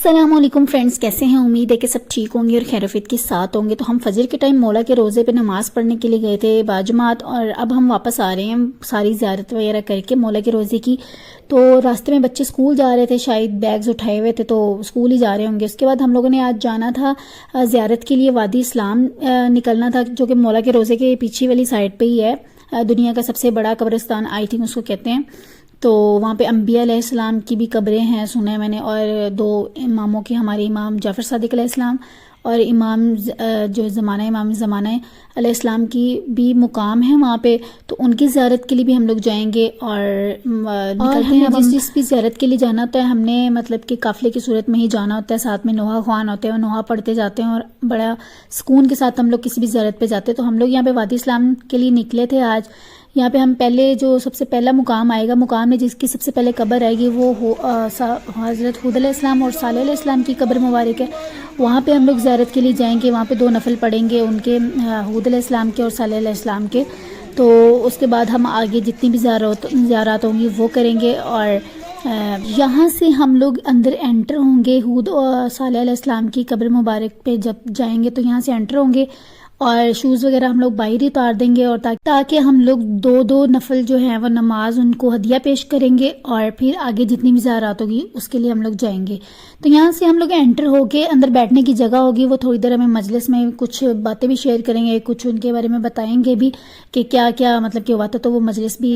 السلام علیکم فرینڈز، کیسے ہیں؟ امید ہے کہ سب ٹھیک ہوں گے اور خیر وفیت کے ساتھ ہوں گے۔ تو ہم فجر کے ٹائم مولا کے روزے پہ نماز پڑھنے کے لیے گئے تھے باجماعت، اور اب ہم واپس آ رہے ہیں ساری زیارت وغیرہ کر کے مولا کے روزے کی۔ تو راستے میں بچے اسکول جا رہے تھے، شاید بیگز اٹھائے ہوئے تھے تو اسکول ہی جا رہے ہوں گے۔ اس کے بعد ہم لوگوں نے آج جانا تھا زیارت کے لیے، وادی اسلام نکلنا تھا، جو کہ مولا کے روزے کے پیچھے والی سائڈ پہ ہی ہے، دنیا کا سب سے بڑا قبرستان آئی تھنک اس کو کہتے ہیں۔ تو وہاں پہ انبیاء علیہ السلام کی بھی قبریں ہیں سنا ہے میں نے، اور دو اماموں کی، ہمارے امام جعفر صادق علیہ السلام اور امام جو امام زمانہ علیہ السلام کی بھی مقام ہے وہاں پہ، تو ان کی زیارت کے لیے بھی ہم لوگ جائیں گے۔ اور نکلتے ہیں جس بھی زیارت کے لیے جانا ہوتا ہے، ہم نے مطلب کہ قافلے کی صورت میں ہی جانا ہوتا ہے، ساتھ میں نوحہ خوان ہوتے ہیں اور نوحہ پڑھتے جاتے ہیں، اور بڑا سکون کے ساتھ ہم لوگ کسی بھی زیارت پہ جاتے ہیں۔ تو ہم لوگ یہاں پہ وادی اسلام کے لیے نکلے تھے آج۔ یہاں پہ ہم پہلے جو سب سے پہلا مقام آئے گا، مقام میں جس کی سب سے پہلے قبر آئے گی وہ حضرت حود علیہ السلام اور صالح علیہ السلام کی قبر مبارک ہے۔ وہاں پہ ہم لوگ زیارت کے لیے جائیں گے، وہاں پہ 2 نفل پڑھیں گے، ان کے حود علیہ السلام کے اور صالح علیہ السلام کے۔ تو اس کے بعد ہم آگے جتنی بھی زیارات ہوں گی وہ کریں گے، اور یہاں سے ہم لوگ اندر انٹر ہوں گے حود اور صالح علیہ السلام کی قبر مبارک پہ جب جائیں گے تو یہاں سے انٹر ہوں گے، اور شوز وغیرہ ہم لوگ باہر ہی اتار دیں گے، اور تاکہ ہم لوگ 2 نفل جو ہیں وہ نماز ان کو ہدیہ پیش کریں گے، اور پھر آگے جتنی بھی زیارات ہوگی اس کے لیے ہم لوگ جائیں گے۔ تو یہاں سے ہم لوگ انٹر ہو کے اندر بیٹھنے کی جگہ ہوگی، وہ تھوڑی دیر ہمیں مجلس میں کچھ باتیں بھی شیئر کریں گے، کچھ ان کے بارے میں بتائیں گے بھی کہ کیا کیا مطلب کہ ہوا تھا، تو وہ مجلس بھی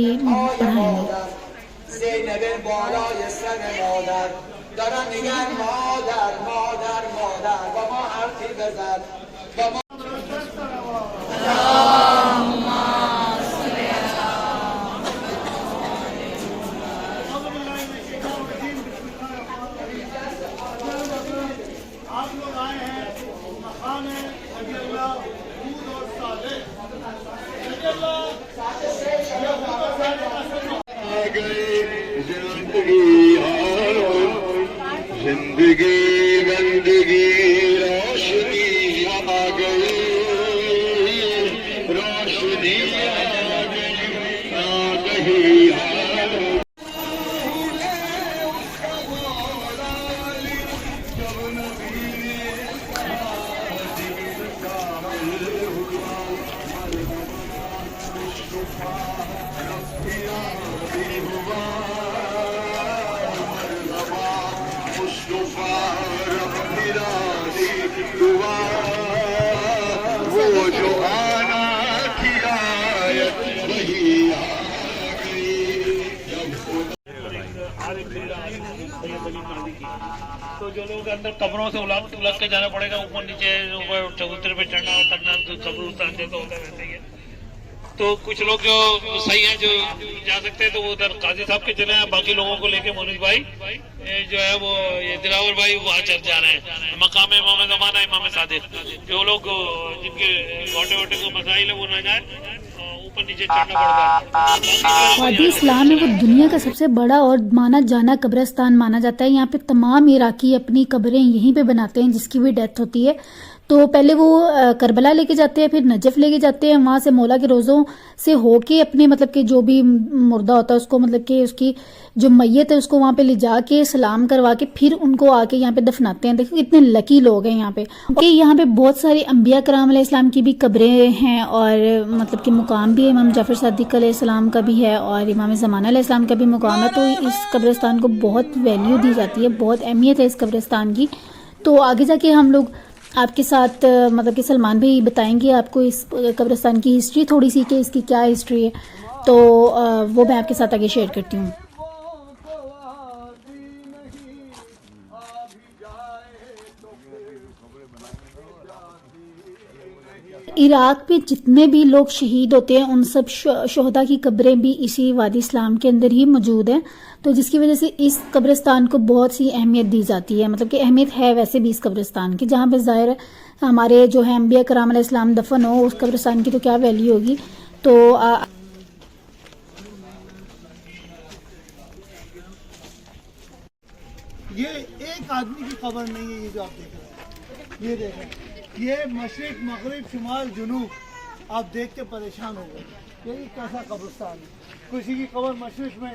پڑھائیں گے۔ زندگی گندگی روشنی آ گئی، روشنی آ گئی وہ جو آنا کی آیت وہی آ گئی۔ تو جو لوگ اندر قبروں سے الگ کے جانا پڑے گا، اوپر نیچے اوپر چبوترے پہ چڑھنا اترنا، تو قبرستان جیسا ہوتا ہے ویسے ہی ہے۔ تو کچھ لوگ جو صحیح ہیں جو جا سکتے ہیں تو وہ ادھر قاضی صاحب کے چلے ہیں، باقی لوگوں کو لے کے مونس بھائی جو ہے وہ یہ دلاور بھائی وہاں چل جا رہے ہیں، مقام امام زمانہ امام صادق۔ جو لوگ جن کے گھوٹے ووٹے کو مسائل ہے وہ نہ جائیں، اوپر نیچے چڑھنا پڑتا ہے۔ وادی اسلام ہے وہ دنیا کا سب سے بڑا اور مانا جانا قبرستان مانا جاتا ہے۔ یہاں پہ تمام عراقی اپنی قبریں یہیں پہ بناتے ہیں، جس کی بھی ڈیتھ ہوتی ہے تو پہلے وہ کربلا لے کے جاتے ہیں، پھر نجف لے کے جاتے ہیں، وہاں سے مولا کے روزوں سے ہو کے اپنے مطلب کہ جو بھی مردہ ہوتا ہے اس کو مطلب کہ اس کی جو میت ہے اس کو وہاں پہ لے جا کے سلام کروا کے پھر ان کو آ کے یہاں پہ دفناتے ہیں۔ دیکھیں کتنے لکی لوگ ہیں یہاں پہ، کہ یہاں پہ بہت سارے انبیاء کرام علیہ السلام کی بھی قبریں ہیں، اور مطلب کہ مقام بھی ہے، امام جعفر صادق علیہ السلام کا بھی ہے اور امام زمانہ علیہ السلام کا بھی مقام ہے۔ تو اس قبرستان کو بہت ویلیو دی جاتی ہے، بہت اہمیت ہے اس قبرستان کی۔ تو آگے جا کے ہم لوگ آپ کے ساتھ مطلب کہ سلمان بھی بتائیں گے آپ کو اس قبرستان کی ہسٹری تھوڑی سی، کہ اس کی کیا ہسٹری ہے، تو وہ میں آپ کے ساتھ آگے شیئر کرتی ہوں۔ عراق میں جتنے بھی لوگ شہید ہوتے ہیں ان سب شہداء کی قبریں بھی اسی وادی اسلام کے اندر ہی موجود ہیں، تو جس کی وجہ سے اس قبرستان کو بہت سی اہمیت دی جاتی ہے، مطلب کہ اہمیت ہے ویسے بھی اس قبرستان کی، جہاں پہ ظاہر ہے ہمارے جو ہے انبیاء کرام علیہ السلام دفن ہو، اس قبرستان کی تو کیا ویلیو ہوگی۔ تو یہ ایک آدمی کی قبر نہیں ہے، یہ جو آپ دیکھ رہے ہیں، یہ دیکھیں، یہ مشرق مغرب شمال جنوب آپ دیکھ کے پریشان ہو گئے، یہ کیسا قبرستان ہے۔ کسی کی قبر مشرق میں،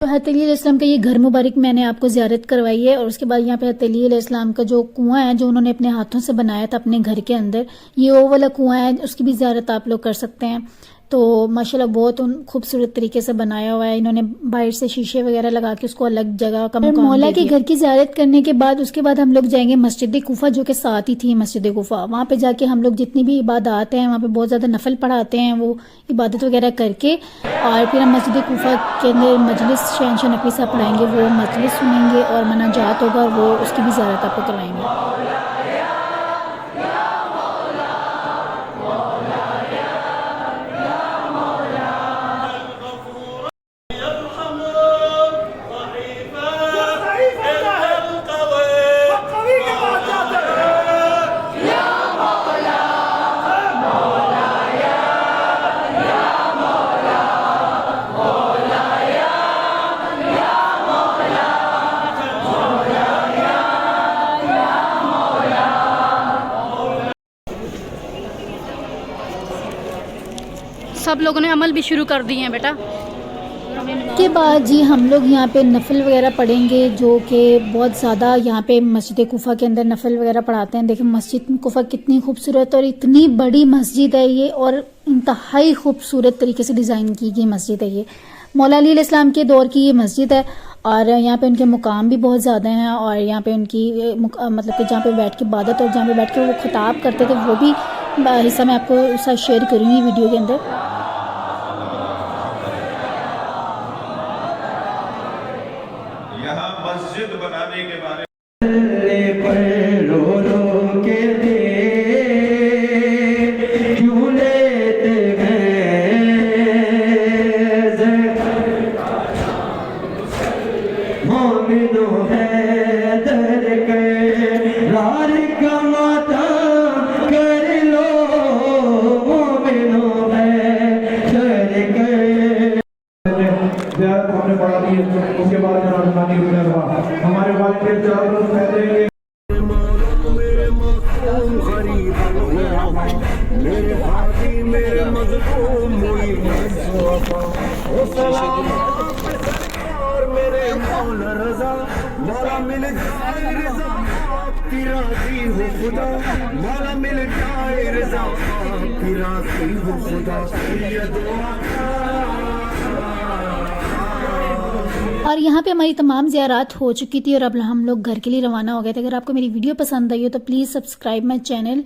تو حضرت علی علیہ السلام کا یہ گھر مبارک میں نے آپ کو زیارت کروائی ہے، اور اس کے بعد یہاں پہ حضرت علی علیہ السلام کا جو کنواں ہے جو انہوں نے اپنے ہاتھوں سے بنایا تھا اپنے گھر کے اندر، یہ وہ والا کنواں ہے، اس کی بھی زیارت آپ لوگ کر سکتے ہیں۔ تو ماشاءاللہ بہت خوبصورت طریقے سے بنایا ہوا ہے، انہوں نے باہر سے شیشے وغیرہ لگا کے اس کو الگ جگہ کا مقام مولا کے گھر کی زیارت کرنے کے بعد اس کے بعد ہم لوگ جائیں گے مسجد کوفہ، جو کہ ساتھ ہی تھی مسجد کوفہ۔ وہاں پہ جا کے ہم لوگ جتنی بھی عبادات ہیں وہاں پہ بہت زیادہ نفل پڑھاتے ہیں، وہ عبادت وغیرہ کر کے، اور پھر ہم مسجد کوفہ کے اندر مجلس شہنشاہ نقوی صاحب پڑھائیں گے، وہ مجلس سنیں گے اور مناجات ہوگا، وہ اس کی بھی زیارت آپ کو کروائیں گے۔ سب لوگوں نے عمل بھی شروع کر دیے ہیں بیٹا۔ کے بعد جی ہم لوگ یہاں پہ نفل وغیرہ پڑھیں گے، جو کہ بہت زیادہ یہاں پہ مسجد کوفہ کے اندر نفل وغیرہ پڑھاتے ہیں۔ دیکھیں مسجد کوفہ کتنی خوبصورت اور اتنی بڑی مسجد ہے یہ، اور انتہائی خوبصورت طریقے سے ڈیزائن کی گئی مسجد ہے یہ۔ مولا علی علیہ السلام کے دور کی یہ مسجد ہے، اور یہاں پہ ان کے مقام بھی بہت زیادہ ہیں، اور یہاں پہ ان کی مطلب کہ جہاں پہ بیٹھ کے عبادت اور جہاں پہ بیٹھ کے وہ خطاب کرتے تھے وہ بھی حصہ میں آپ کو ساتھ شیئر کروں گی ویڈیو کے اندر۔ یہاں مسجد بنانے کے بارے ہم نے پڑھا دی، اس کے بعد ہمارے والد اور یہاں پہ ہماری تمام زیارات ہو چکی تھی، اور اب ہم لوگ گھر کے لیے روانہ ہو گئے تھے۔ اگر آپ کو میری ویڈیو پسند آئی ہو تو please subscribe my channel,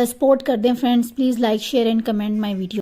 support کر دیں friends, please like share and comment my video.